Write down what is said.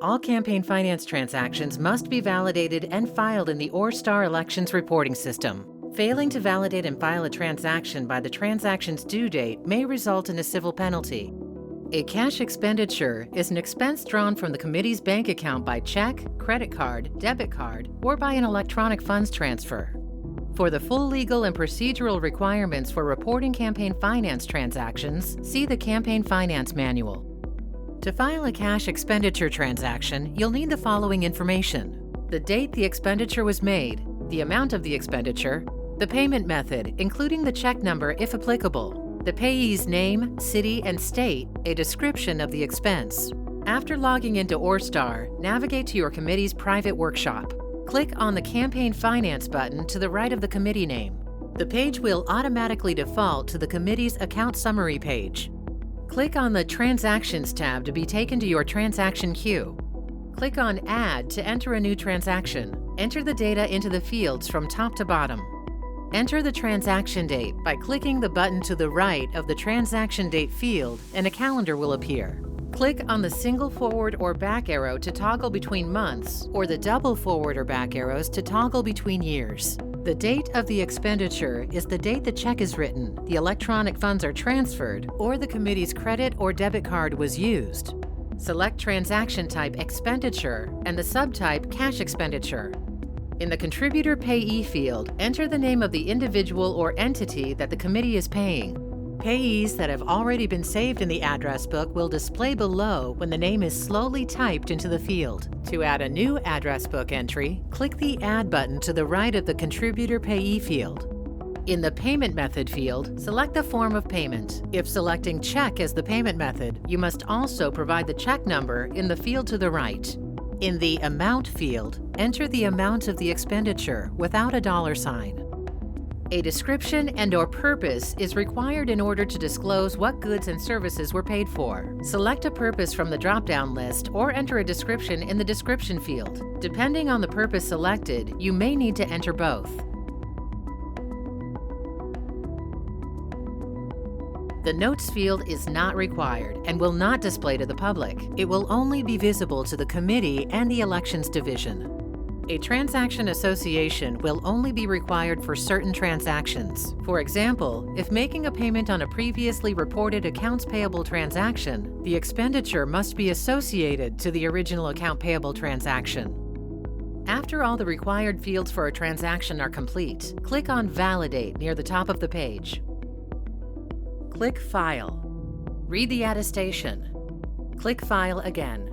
all campaign finance transactions must be validated and filed in the ORESTAR Elections Reporting System. Failing to validate and file a transaction by the transaction's due date may result in a civil penalty. A cash expenditure is an expense drawn from the committee's bank account by check, credit card, debit card, or by an electronic funds transfer. For the full legal and procedural requirements for reporting campaign finance transactions, see the Campaign Finance Manual. To file a cash expenditure transaction, you'll need the following information: the date the expenditure was made, the amount of the expenditure, the payment method, including the check number if applicable, the payee's name, city, and state, a description of the expense. After logging into ORESTAR, navigate to your committee's private workshop. Click on the Campaign Finance button to the right of the committee name. The page will automatically default to the committee's account summary page. Click on the Transactions tab to be taken to your transaction queue. Click on Add to enter a new transaction. Enter the data into the fields from top to bottom. Enter the transaction date by clicking the button to the right of the transaction date field, and a calendar will appear. Click on the single forward or back arrow to toggle between months, or the double forward or back arrows to toggle between years. The date of the expenditure is the date the check is written, the electronic funds are transferred, or the committee's credit or debit card was used. Select transaction type Expenditure and the subtype Cash Expenditure. In the Contributor Payee field, enter the name of the individual or entity that the committee is paying. Payees that have already been saved in the address book will display below when the name is slowly typed into the field. To add a new address book entry, click the Add button to the right of the Contributor Payee field. In the Payment Method field, select the form of payment. If selecting check as the payment method, you must also provide the check number in the field to the right. In the Amount field, enter the amount of the expenditure without a dollar sign. A description and/or purpose is required in order to disclose what goods and services were paid for. Select a purpose from the drop-down list or enter a description in the Description field. Depending on the purpose selected, you may need to enter both. The Notes field is not required and will not display to the public. It will only be visible to the committee and the Elections Division. A transaction association will only be required for certain transactions. For example, if making a payment on a previously reported accounts payable transaction, the expenditure must be associated to the original account payable transaction. After all the required fields for a transaction are complete, click on Validate near the top of the page. Click File. Read the attestation. Click File again.